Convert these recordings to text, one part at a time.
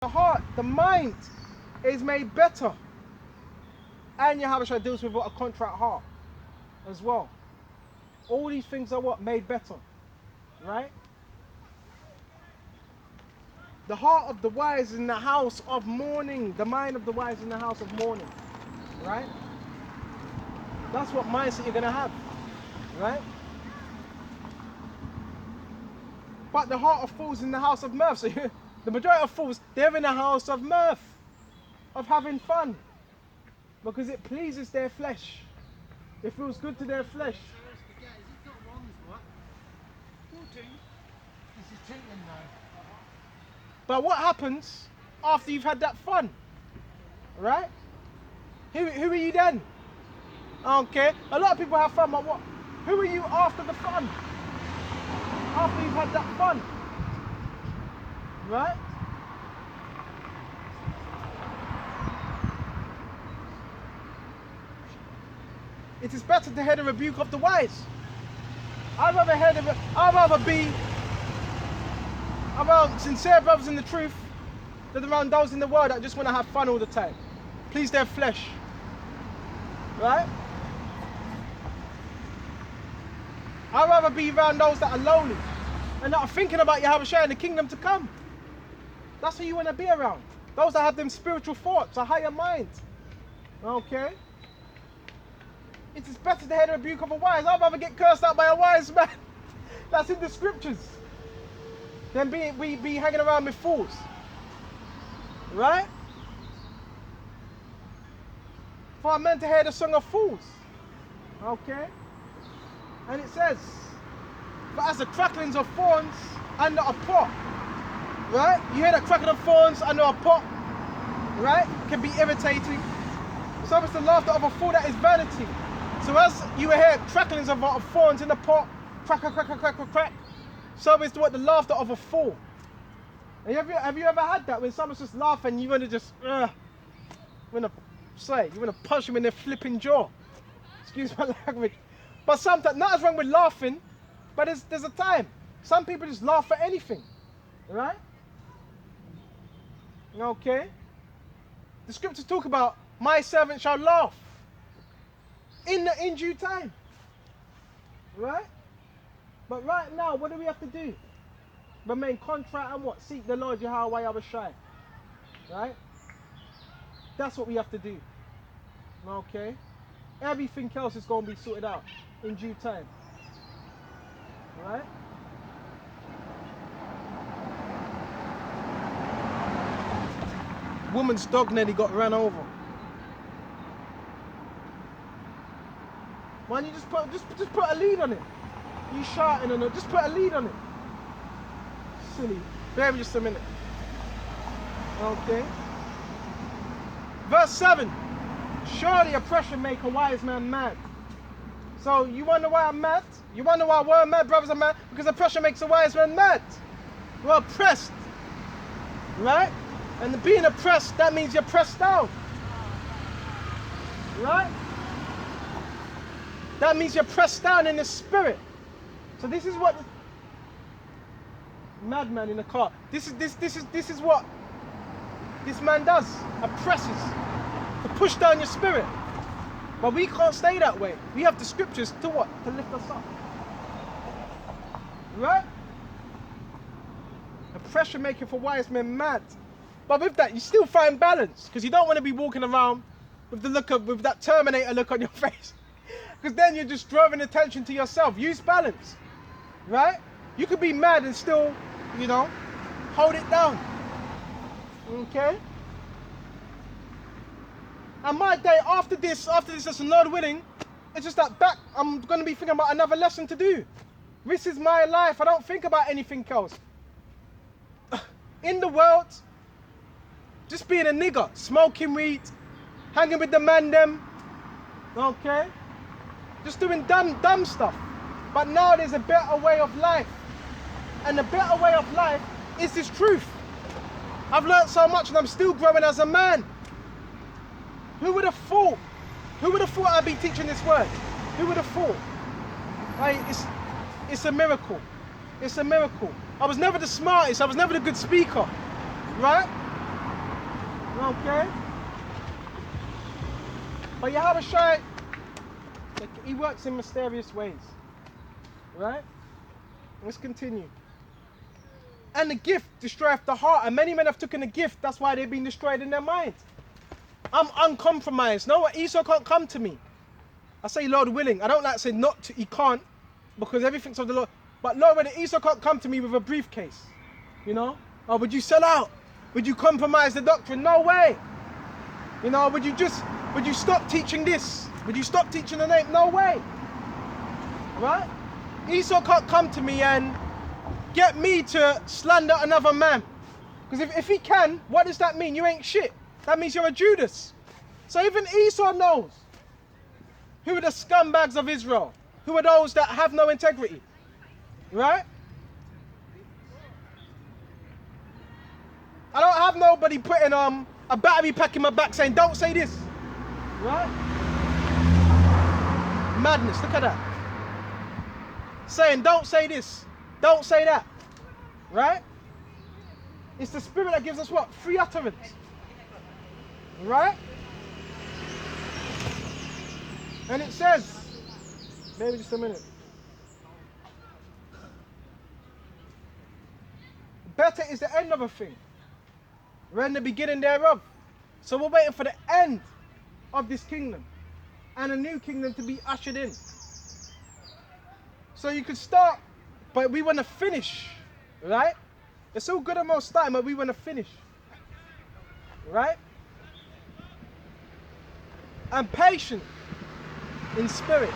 The heart, the mind is made better. And Yahushua deals with a contrite heart as well. All these things are what? Made better. Right? The heart of the wise is in the house of mourning. The mind of the wise is in the house of mourning. Right? That's what mindset you're going to have. Right? But the heart of fools is in the house of mirth. So the majority of fools, they're in the house of mirth. Of having fun. Because it pleases their flesh. It feels good to their flesh. But what happens after you've had that fun? Right? Who are you then? Okay. A lot of people have fun, but what? Who are you after the fun? After you've had that fun? Right? It is better to hear the rebuke of the wise. I'd rather be around sincere brothers in the truth than around those in the world that just want to have fun all the time. Please their flesh. Right? I'd rather be around those that are lonely and that are thinking about Yahushua and the kingdom to come. That's who you want to be around. Those that have them spiritual thoughts, a higher mind. Okay? It is better to hear the rebuke of a wise. I'd rather get cursed out by a wise man. That's in the scriptures. Than be hanging around with fools. Right? For a man to hear the song of fools. Okay? And it says, but as the cracklings of thorns under a pot. Right? You hear the crackling of thorns under a pot. Right? Can be irritating. So it's the laughter of a fool that is vanity. So as you hear cracklings of thorns in the pot, crack, crack, crack, crack, crack, crack. So is what the laughter of a fool. And have you ever had that when someone's just laughing, you want to just, you want to punch them in their flipping jaw. Excuse my language. But sometimes, nothing's wrong with laughing, but there's a time. Some people just laugh at anything, right? Okay. The scriptures talk about, my servant shall laugh in due time, right? But right now, what do we have to do? Remain contrite and what? Seek the Lord Yahweh Yahushua. Right? That's what we have to do. Okay? Everything else is going to be sorted out in due time. Right? Woman's dog nearly got ran over. Why don't you just put a lead on it? You shouting on it, just put a lead on it. Silly. Bear with just a minute. Okay. Verse 7. Surely oppression make a wise man mad. So you wonder why I'm mad? You wonder why we're mad, brothers are mad? Because oppression makes a wise man mad. We're oppressed. Right? And being oppressed, that means you're pressed down. Right? That means you're pressed down in the spirit. So this is what madman in the car. This is what this man does. Oppresses to push down your spirit. But we can't stay that way. We have the scriptures to what? To lift us up. Right? Oppression making for wise men mad. But with that, you still find balance because you don't want to be walking around with with that Terminator look on your face. Because then you're just drawing attention to yourself. Use balance. Right? You could be mad and still, hold it down. Okay? And my day after this, as Lord willing, it's just that I'm going to be thinking about another lesson to do. This is my life. I don't think about anything else. In the world, just being a nigger, smoking weed, hanging with the man them. Okay? Just doing dumb stuff. But now there's a better way of life. And the better way of life is this truth. I've learned so much and I'm still growing as a man. Who would have thought? Who would have thought I'd be teaching this word? Who would have thought? It's a miracle. It's a miracle. I was never the smartest. I was never the good speaker. Right? Okay? But Yahweh Shai, he works in mysterious ways. Right? Let's continue. And the gift destroyeth the heart, and many men have taken the gift, that's why they've been destroyed in their mind. I'm uncompromised. No, Esau can't come to me. I say Lord willing. I don't like to say not to, he can't, because everything's of the Lord. But Lord, when Esau can't come to me with a briefcase, you know? Oh, would you sell out? Would you compromise the doctrine? No way. You know, would you stop teaching this? Would you stop teaching the name? No way. Right? Esau can't come to me and get me to slander another man. Because if he can, what does that mean? You ain't shit. That means you're a Judas. So even Esau knows who are the scumbags of Israel. Who are those that have no integrity. Right? I don't have nobody putting a battery pack in my back saying, don't say this. Right? Madness, look at that. Saying, don't say this. Don't say that. Right? It's the Spirit that gives us what? Free utterance. Right? And it says, maybe just a minute. Better is the end of a thing than the beginning thereof. So we're waiting for the end of this kingdom and a new kingdom to be ushered in. So you could start, but we want to finish, right? It's all good and well starting, but we want to finish, right? And patient in spirit.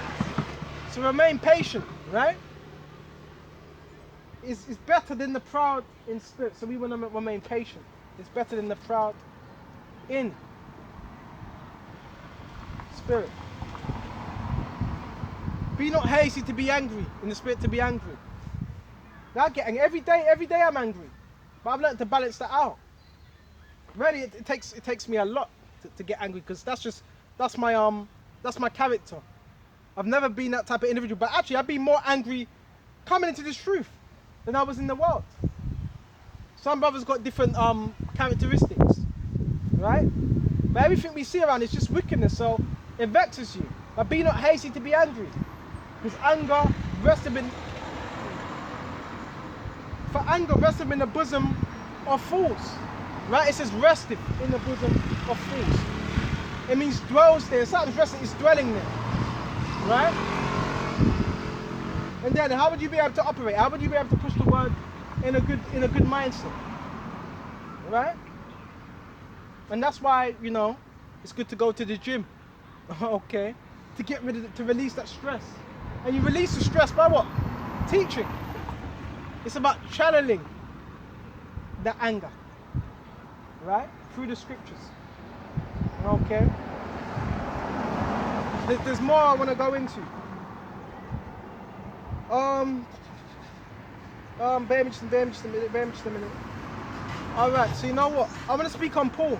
So remain patient, right? It's better than the proud in spirit. So we want to remain patient. It's better than the proud in spirit. Be not hasty to be angry, in the spirit to be angry. Now I get angry. Every day I'm angry. But I've learned to balance that out. Really, it takes me a lot to get angry, because that's my character. I've never been that type of individual, but actually I've been more angry coming into this truth than I was in the world. Some brothers got different characteristics, right? But everything we see around is just wickedness, so it vexes you. But be not hasty to be angry, because anger resteth in the bosom of fools, right? It says resteth in the bosom of fools. It means dwells there. Something's resting, is dwelling there, right? And then how would you be able to operate? How would you be able to push the word in a good mindset, right? And that's why, you know, it's good to go to the gym, okay, to release that stress. And you release the stress by what? Teaching. It's about channeling the anger, right? Through the scriptures, okay? There's more I want to go into. Bear me just a minute. Alright, so you know what? I want to speak on Paul.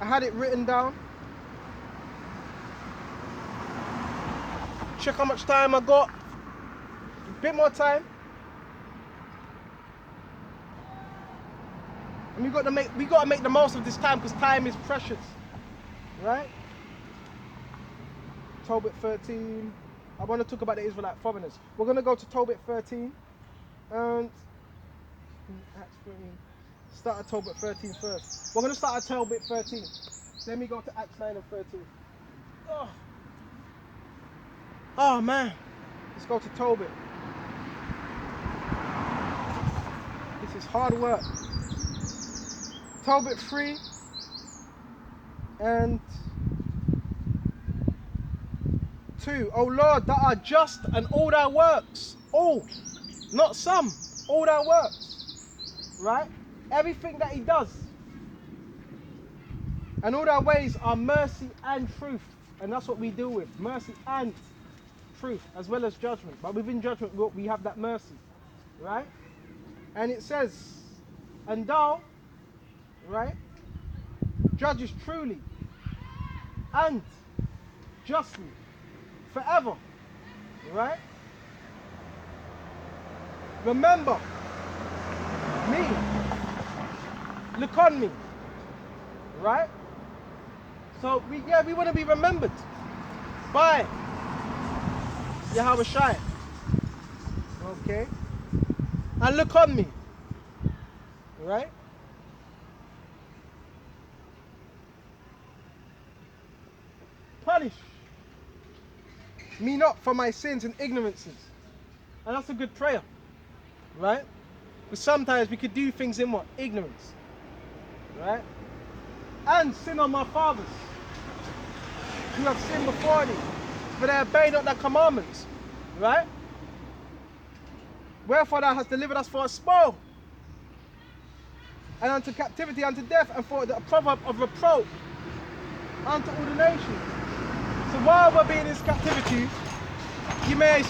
I had it written down. Check how much time I got. A bit more time. And we got to make the most of this time, because time is precious. Right? Tobit 13. I want to talk about the Israelite foreigners. We're going to go to Tobit 13 and Acts 13. Start at Tobit 13 first. We're going to start at Tobit 13. Then we go to Acts 9 and 13. Oh man. Let's go to Tobit. This is hard work. Tobit 3 and 2. O Lord, that are just and all thy works. All. Not some. All thy works. Right? Everything that he does. And all thy ways are mercy and truth. And that's what we deal with. Mercy and truth, as well as judgment. But within judgment, we have that mercy. Right? And it says, and thou, right, judges truly and justly forever, right? Remember me look on me. Right? So we want to be remembered by Yahweh Shai. Okay? And look on me. Right? Punish me not for my sins and ignorances. And that's a good prayer. Right? Because sometimes we could do things in what? Ignorance. Right? And sin on my fathers who have sinned before thee, for they obey not thy commandments. Right? Wherefore thou hast delivered us for a spoil, and unto captivity, unto death, and for a proverb of reproach unto all the nations. So while we're being in this captivity, you may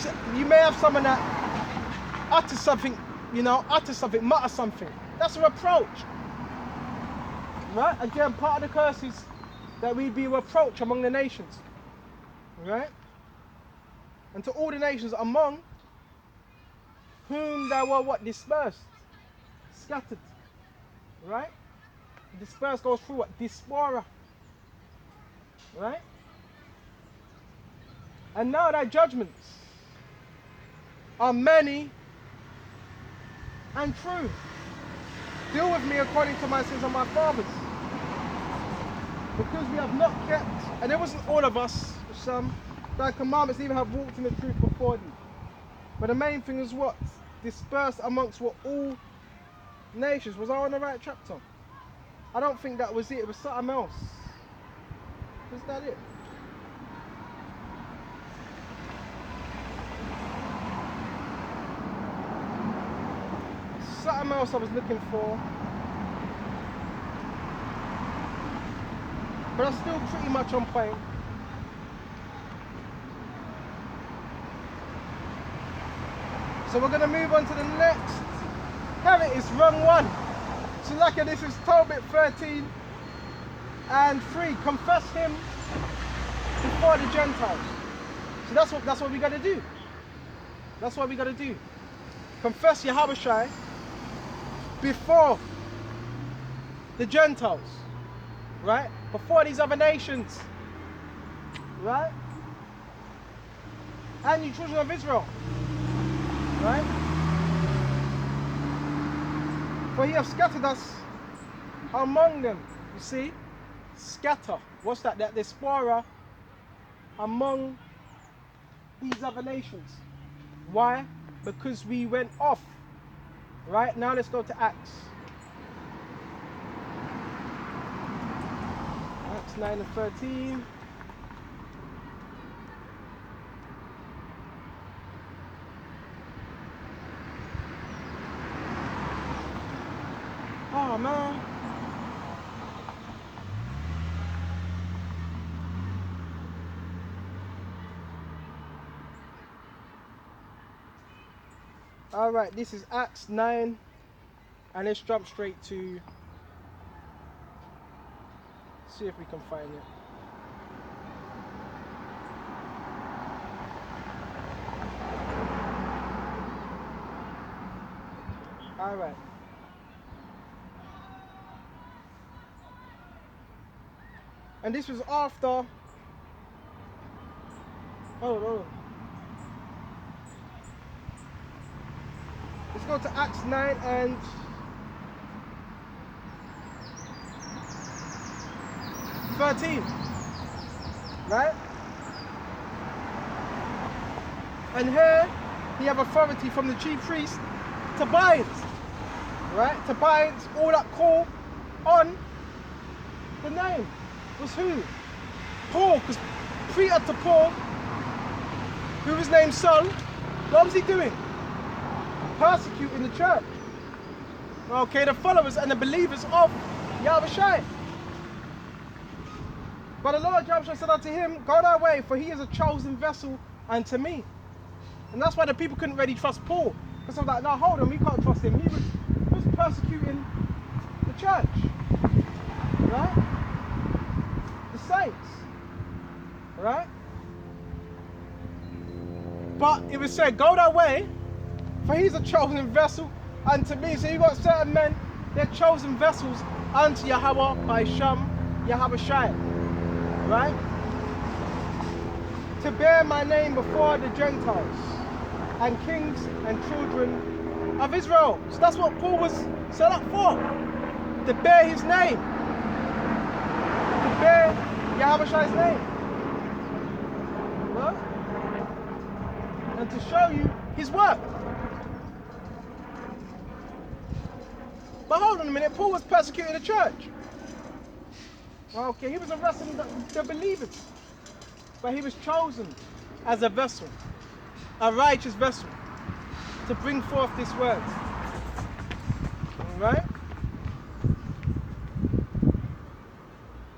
have someone that utters something, mutter something. That's a reproach. Right? Again, part of the curse is that we be a reproach among the nations. Right? And to all the nations among whom thou were what? Dispersed. Scattered. Right? Dispersed goes through what? Diaspora. Right? And now thy judgments are many and true. Deal with me according to my sins and my fathers. Because we have not kept, and it wasn't all of us, some, thy commandments, neither have walked in the truth before thee. But the main thing is what? Dispersed amongst what? All nations. Was I on the right chapter? I don't think that was it. It was something else. Was that it? Something else I was looking for. But I'm still pretty much on point. So we're going to move on to the next. Have it, it's wrong one. So like this is Tobit 13 and 3. Confess him before the Gentiles. So that's what we got to do. That's what we got to do. Confess Yahweh Shai before the Gentiles. Right? Before these other nations. Right? And you children of Israel. Right? For he hath scattered us among them. You see? Scatter. What's that? That diaspora among these other nations. Why? Because we went off. Right? Now let's go to Acts. Acts 9 and 13. Oh man. Alright, this is Acts 9 and let's jump straight to see if we can find it. Alright. And this was after. Oh. Let's go to Acts 9 and 13. Right? And here he have authority from the chief priest to bind. Right? To bind all that call on the name. Was who? Paul, because prior to Paul, who was named Saul, what was he doing? Persecuting the church. Okay, the followers and the believers of Yahweh Shai. But the Lord Yahweh Shai said unto him, go thy way, for he is a chosen vessel unto me. And that's why the people couldn't really trust Paul. Because they were like, no, hold on, we can't trust him. He was persecuting the church. Right? Saints, right? But it was said, go that way, for he's a chosen vessel unto me. So you got certain men They're chosen vessels unto Yahweh by Yahweh Shai, right? To bear my name before the Gentiles and kings and children of Israel. So that's what Paul was set up for. To bear his name. To bear Yahweh Shai's name. Right? And to show you his work. But hold on a minute, Paul was persecuting the church. Okay, he was arresting the believers. But he was chosen as a vessel, a righteous vessel, to bring forth this word. Alright?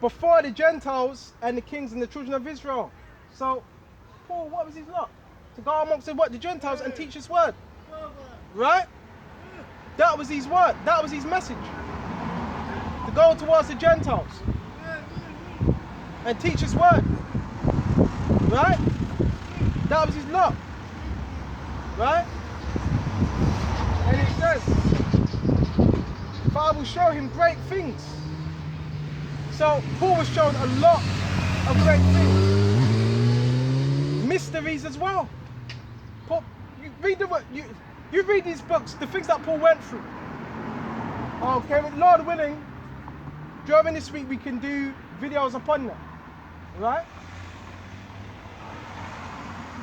Before the Gentiles and the kings and the children of Israel. So, Paul, what was his lot? To go amongst the Gentiles and teach his word. Right? That was his word. That was his message. To go towards the Gentiles and teach his word. Right? That was his lot. Right? And it says, for I will show him great things. So Paul was shown a lot of great things. Mysteries as well. Paul, you read these books, the things that Paul went through. Okay, Lord willing, during this week we can do videos upon that. Right?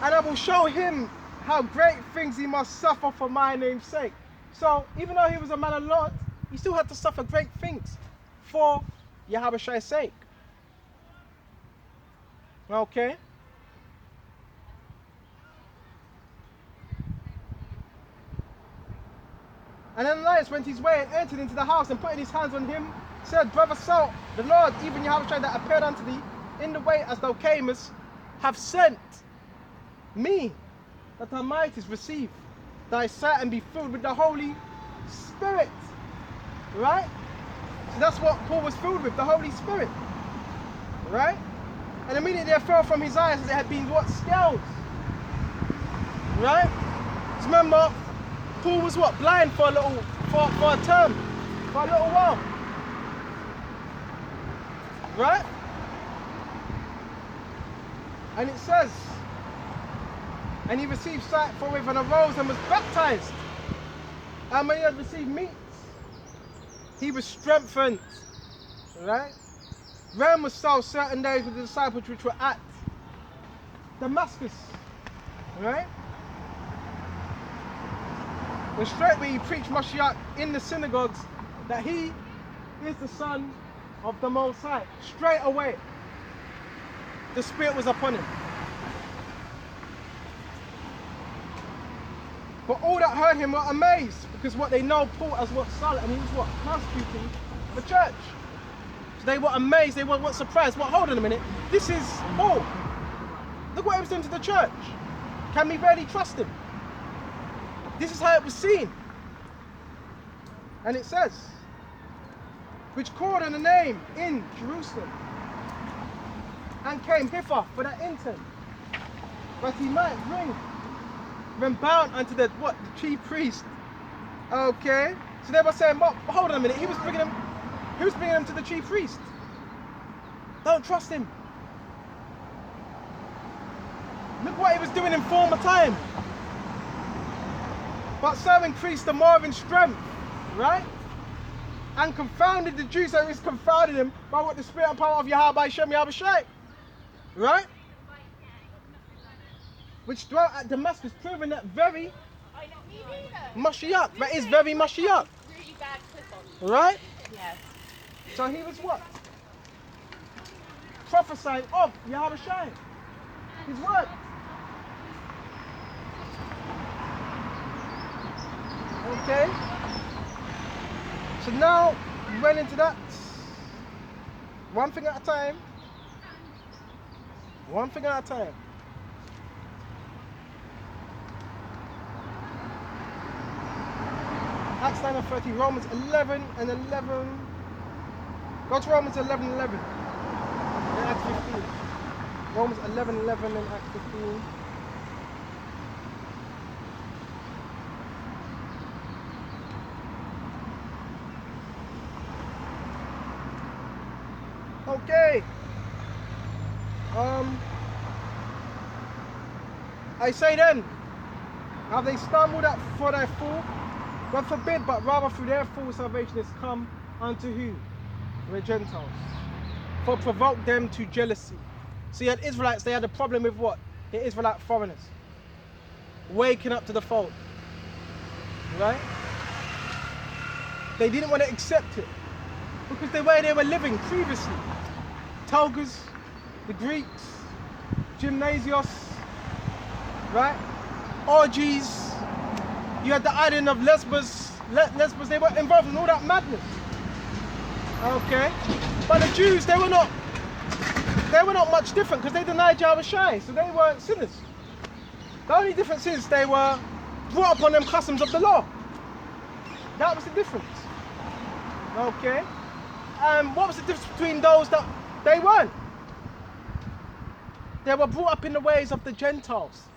And I will show him how great things he must suffer for my name's sake. So, even though he was a man of Lord, he still had to suffer great things for Yahweh Shai's sake. Okay? And Ananias went his way and entered into the house, and putting his hands on him, said, Brother Saul, the Lord, even Yahweh Shai that appeared unto thee in the way as thou camest, have sent me, that thou mightest receive thy sight and be filled with the Holy Spirit. Right? So that's what Paul was filled with, the Holy Spirit. Right? And immediately there fell from his eyes as it had been what? Scales. Right? So remember, Paul was what? Blind for a little, for a term, for a little while. Right? And it says, and he received sight forthwith and arose and was baptized. And when he had received meat, he was strengthened. Right? Rome was Saul certain days with the disciples which were at Damascus. Right? And straightway he preached Mashiach in the synagogues that he is the Son of the Most High. Straight away, the Spirit was upon him. But all that heard him were amazed, because what they know Paul as what Saul, and he was what? Persecuting the church. So they were amazed, they were what? Surprised. What? Hold on a minute. This is Paul. Look what he was doing to the church. Can we really trust him? This is how it was seen. And it says, which called on a name in Jerusalem, and came hither for that intent, that he might bring them bound unto the what? The chief priest. Okay. So they were saying, well, hold on a minute, he was bringing them to the chief priest. Don't trust him. Look what he was doing in former time. But so increased the more in strength, right? And confounded the Jews, so he's confounded them by what the spirit and power of Yahweh Shem Yahweh Shai. Right? Which dwelt at Damascus, proving that very Mashiach. That is very Mashiach. Right? Yes. So he was what? Prophesying of Yahweh Shai. His word. Okay? So now we went into that. One thing at a time. One thing at a time. Acts 9 and 30, Romans 11 and 11. Go to Romans 11 and 11. And Acts 15. Romans 11 and 11 and Acts 15. Okay. I say then, have they stumbled at for their fall? God forbid, but rather through their fall salvation is come unto who? The Gentiles. For provoke them to jealousy. See, at Israelites, they had a problem with what? The Israelite foreigners. Waking up to the fold. Right? They didn't want to accept it. Because the way they were living previously. Togas, the Greeks, gymnasios, right? Orgies. You had the island of Lesbos. They were involved in all that madness. Okay? But the Jews, they were not much different because they denied Yahweh Shai, so they weren't sinners. The only difference is they were brought up on them customs of the law. That was the difference. Okay? What was the difference between those that they weren't? They were brought up in the ways of the Gentiles.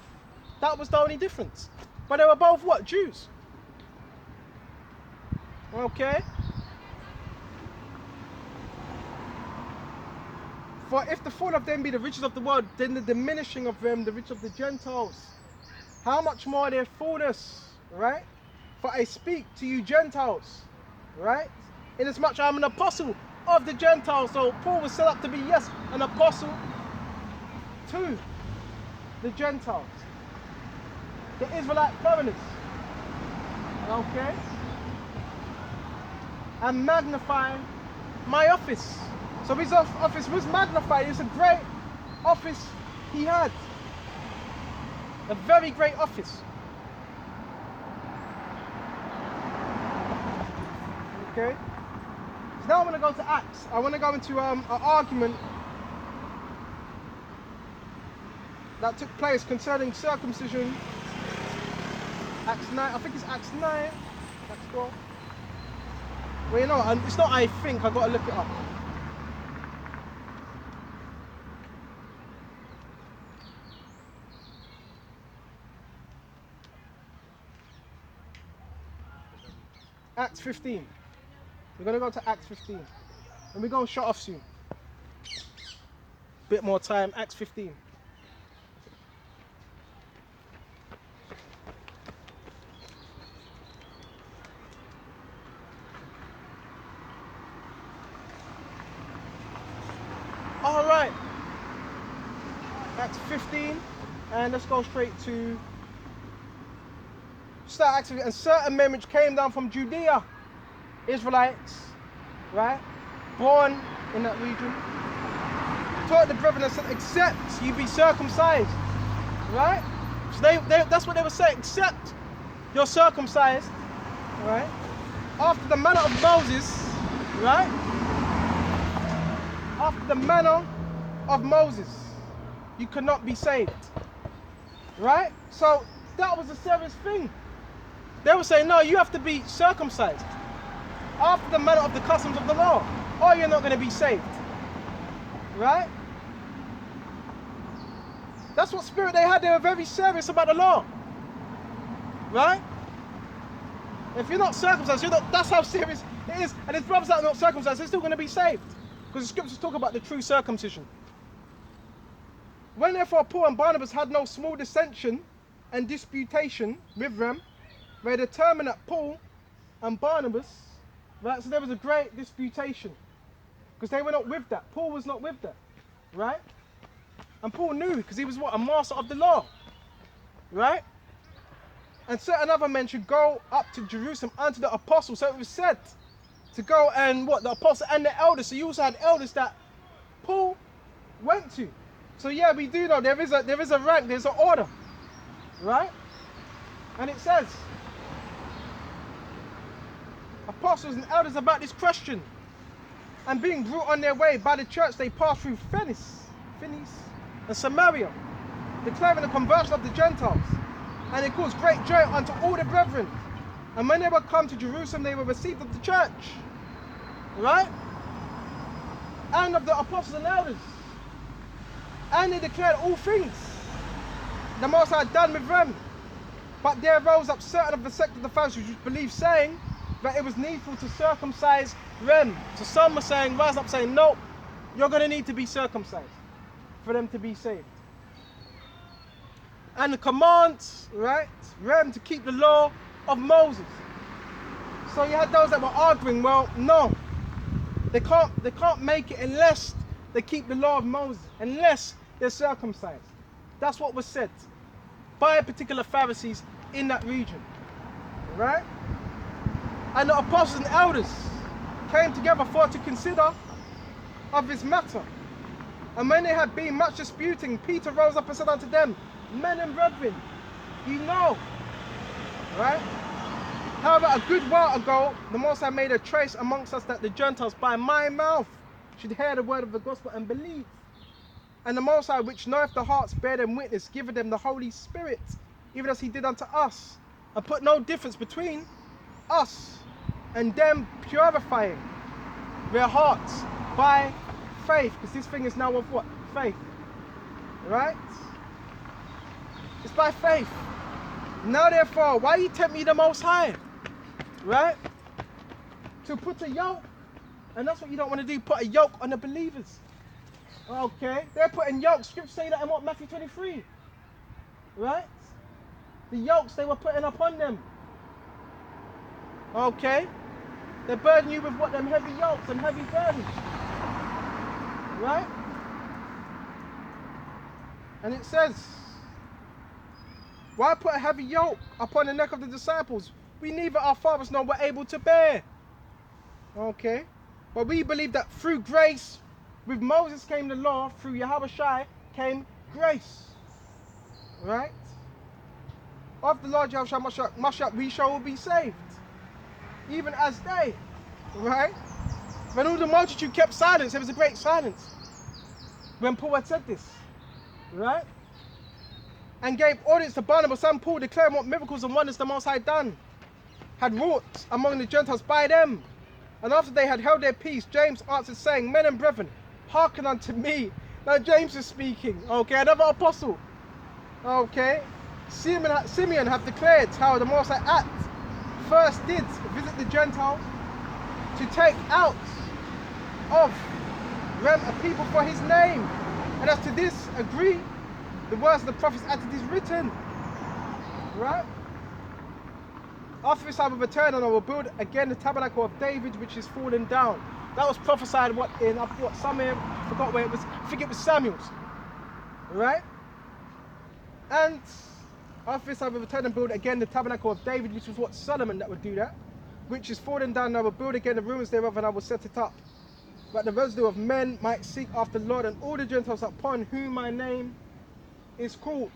That was the only difference. But they were both what? Jews. Okay? For if the fall of them be the riches of the world, then the diminishing of them the riches of the Gentiles. How much more their fullness, right? For I speak to you Gentiles, right? Inasmuch I am an apostle of the Gentiles. So Paul was set up to be, yes, an apostle to the Gentiles. The Israelite foreigners. Okay? And magnify my office. So his office was magnified. It's a great office he had. A very great office. Okay? So now I want to go to Acts. I want to go into an argument that took place concerning circumcision. Acts 9, I think it's Acts 9. Acts 12. Well, you know, it's not I think, I've got to look it up. Acts 15. We're going to go to Acts 15. And we're going to shut off soon. Bit more time. Acts 15. All right. Acts 15. And let's go straight to start actually. And certain men which came down from Judea, Israelites, right, born in that region, taught the brethren and said, except you be circumcised, right? So that's what they were saying, except you're circumcised, right, after the manner of Moses, right, after the manner of Moses, you cannot be saved, right? So that was a serious thing. They were saying, no, you have to be circumcised after the manner of the customs of the law, or you're not going to be saved. Right? That's what spirit they had. They were very serious about the law. Right? If you're not circumcised, that's how serious it is. And his brothers that are not circumcised, they're still going to be saved. Because the scriptures talk about the true circumcision. When therefore Paul and Barnabas had no small dissension and disputation with them, they determined that Paul and Barnabas, right, so there was a great disputation because they were not with that. Paul was not with that, right? And Paul knew because he was what? A master of the law, right? And certain other men should go up to Jerusalem unto the apostles. So it was said to go and what? The apostle and the elders. So you also had elders that Paul went to. So yeah, we do know there is a rank, there's an order, right? And it says, apostles and elders about this question, and being brought on their way by the church, they passed through Phoenice and Samaria, declaring the conversion of the Gentiles, and it caused great joy unto all the brethren. And when they were come to Jerusalem, they were received of the church, right, and of the apostles and elders, and they declared all things the Most High had done with them. But there rose up certain of the sect of the Pharisees which believed, saying that it was needful to circumcise them. So some were saying, rise up saying, no, you're going to need to be circumcised for them to be saved. And the commands, right, them to keep the law of Moses. So you had those that were arguing, well, no, they can't make it unless they keep the law of Moses, unless they're circumcised. That's what was said by particular Pharisees in that region, right? And the apostles and elders came together for to consider of this matter. And when they had been much disputing, Peter rose up and said unto them, men and brethren, you know, right? However, a good while ago, the Most High made a choice amongst us that the Gentiles by my mouth should hear the word of the gospel and believe. And the Most High, which knoweth the hearts, bear them witness, giveth them the Holy Spirit, even as he did unto us, and put no difference between us and them, purifying their hearts by faith. Because this thing is now of what? Faith. Right? It's by faith. Now therefore, why you tempt me the Most High? Right? To put a yoke, and that's what you don't want to do, put a yoke on the believers. Okay? They're putting yokes. Scripture say that in what? Matthew 23. Right? The yokes they were putting upon them. Okay? They burden you with what? Them heavy yokes and heavy burdens. Right? And it says, why put a heavy yoke upon the neck of the disciples? We neither our fathers nor were able to bear. Okay? But we believe that through grace, with Moses came the law, through Yahushua came grace. Right? Of the Lord Yahushua Mashiach, we shall be saved. Even as they. Right? When all the multitude kept silence, there was a great silence. When Paul had said this. Right? And gave audience to Barnabas and Paul, declaring what miracles and wonders the Most High had wrought among the Gentiles by them. And after they had held their peace, James answered, saying, men and brethren, hearken unto me. Now James is speaking, okay, another apostle. Okay, Simeon have declared how the Most High at first did visit the Gentiles to take out of them a people for his name. And as to this agree, the words of the prophets as it is written. Right? After this I will return and I will build again the tabernacle of David which is fallen down. That was prophesied what in, I thought somewhere, I forgot where it was, I think it was Samuel's. Right? And after this I will return and build again the tabernacle of David, which was what Solomon that would do that, which is fallen down, and I will build again the ruins thereof and I will set it up. But the residue of men might seek after the Lord and all the Gentiles upon whom my name is called.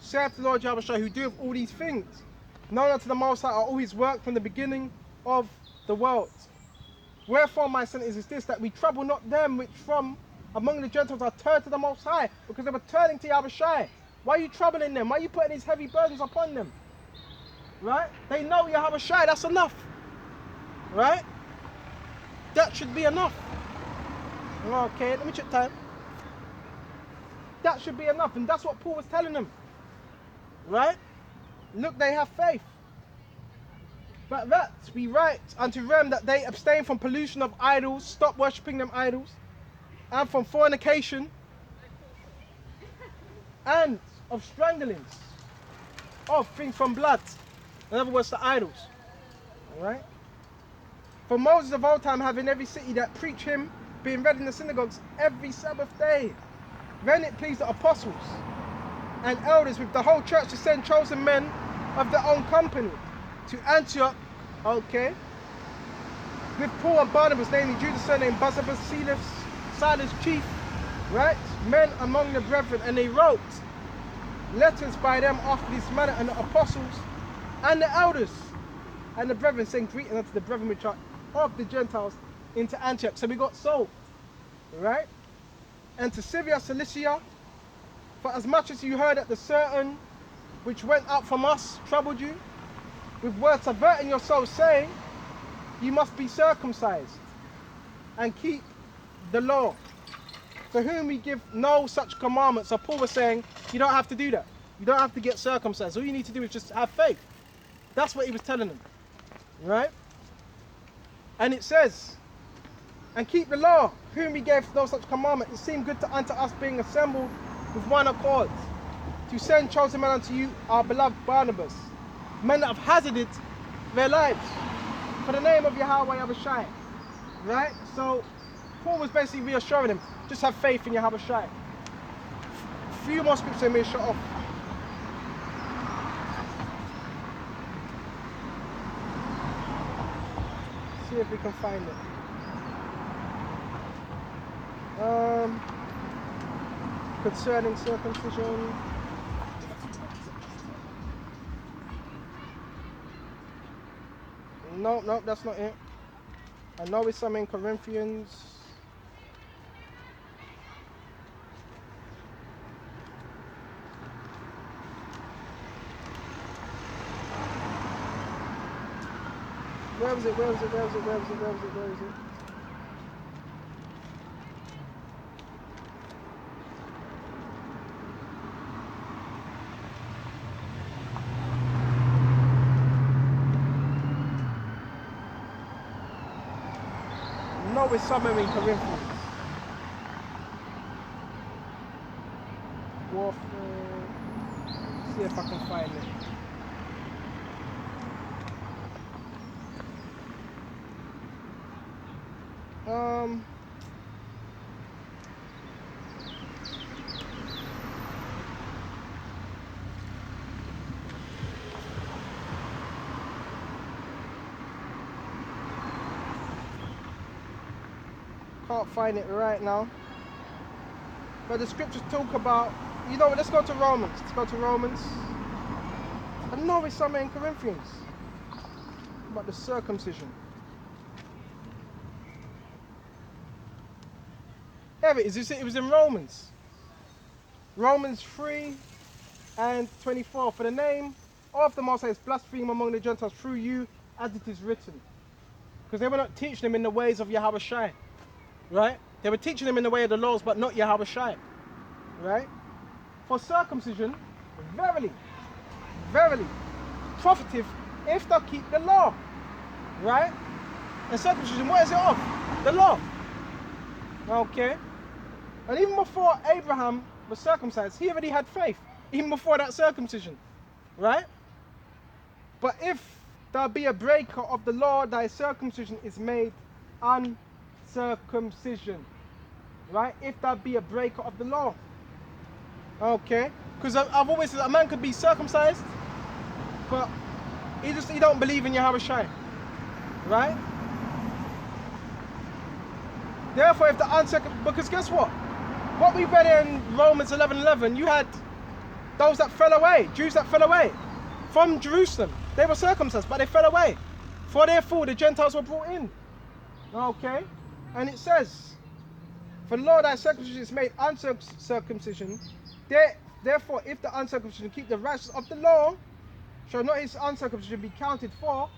Saith the Lord Yahushua, who doeth all these things. Known unto the Most High are all his work from the beginning of the world. Wherefore my sentence is this, that we trouble not them which from among the Gentiles are turned to the Most High, because they were turning to Yahushua. Why are you troubling them? Why are you putting these heavy burdens upon them? Right? They know Yahushua, that's enough. Right? That should be enough. Okay, let me check time. That should be enough, and that's what Paul was telling them. Right? Look, they have faith. But that we write unto them that they abstain from pollution of idols, stop worshipping them idols, and from fornication, and of stranglings, of things from blood. In other words, the idols. Alright? For Moses of old time having every city that preach him, being read in the synagogues every Sabbath day. Then it pleased the apostles and elders with the whole church to send chosen men of their own company to Antioch, okay, with Paul and Barnabas, namely Judas, surname Barsabbas, Silas chief, right, men among the brethren, and they wrote letters by them after this manner, and the apostles and the elders and the brethren saying greeting unto the brethren which are of the Gentiles into Antioch. So we got Saul, right, and to Syria, Cilicia, for as much as you heard that the certain which went out from us troubled you, with words averting your souls, saying, you must be circumcised and keep the law, to whom we give no such commandments. So Paul was saying, you don't have to do that. You don't have to get circumcised. All you need to do is just have faith. That's what he was telling them, right? And it says, and keep the law, whom he gave no such commandment. It seemed good unto us, being assembled with one accord, to send chosen men unto you, our beloved Barnabas, men that have hazarded their lives for the name of Yahweh Yahushai. Right? So Paul was basically reassuring him, just have faith in Yahushai. A few more scriptures and we'll shut off. See if we can find it. Concerning circumcision. No, that's not it. I know it's some in Corinthians. Where is it? No, it's somewhere in Corinthians. Warfare. See if I can find it. Can't find it right now, but the scriptures talk about, you know what, let's go to Romans. I know it's somewhere in Corinthians about the circumcision. There it is. It was in Romans 3 and 24. For the name of the Most High is blasphemed among the Gentiles through you, as it is written. Because they were not teaching them in the ways of Yahushai. Right? They were teaching them in the way of the laws, but not Yahushai. Right? For circumcision, verily, profiteth if thou keep the law. Right? And circumcision, what is it of? The law. Okay? And even before Abraham was circumcised, he already had faith. Even before that circumcision. Right? But if thou be a breaker of the law, thy circumcision is made uncircumcision. Right? If thou be a breaker of the law. Okay? Because I've always said a man could be circumcised, but he don't believe in Yahushai. Right? Therefore, if the uncircumcised, because guess what? What we read in Romans 11:11, you had those that fell away, Jews that fell away from Jerusalem. They were circumcised, but they fell away. For their fall, the Gentiles were brought in. Okay? And it says, for the law thy circumcision is made uncircumcision. Therefore, if the uncircumcision keep the righteousness of the law, shall not his uncircumcision be counted for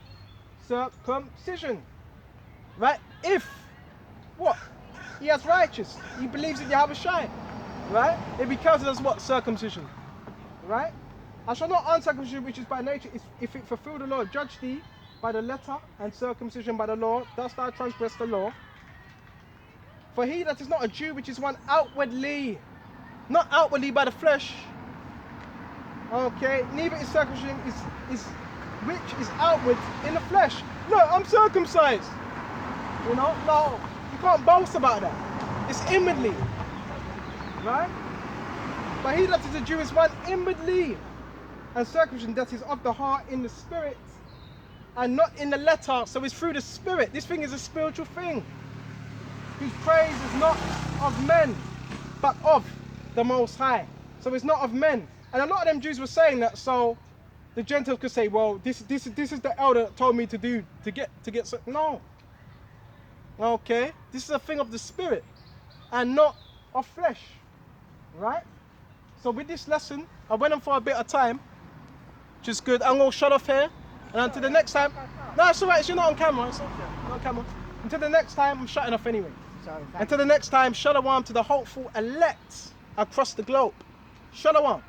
circumcision? Right? If what? He has righteous. He believes in Yahushai. Right? It be counted as what? Circumcision. Right? I shall not uncircumcision which is by nature, if it fulfill the law, judge thee by the letter, and circumcision by the law, thus thou transgress the law. For he that is not a Jew, which is one outwardly, not outwardly by the flesh, okay, neither is circumcision which is outward in the flesh. Look, I'm circumcised. You know, no, you can't boast about that. It's inwardly, right? But he that is a Jew is one inwardly, and circumcision that is of the heart in the spirit, and not in the letter. So it's through the spirit. This thing is a spiritual thing, whose praise is not of men, but of the Most High. So it's not of men. And a lot of them Jews were saying that, so the Gentiles could say, well, this is the elder that told me to do to get no. Okay, this is a thing of the spirit and not of flesh, right? So with this lesson, I went on for a bit of time, which is good. I'm gonna shut off here, and until the next time. No, it's alright. You're not on camera. It's okay. Not on camera. Until the next time, I'm shutting off anyway. Until the next time, shalom to the hopeful elect across the globe. Shalom.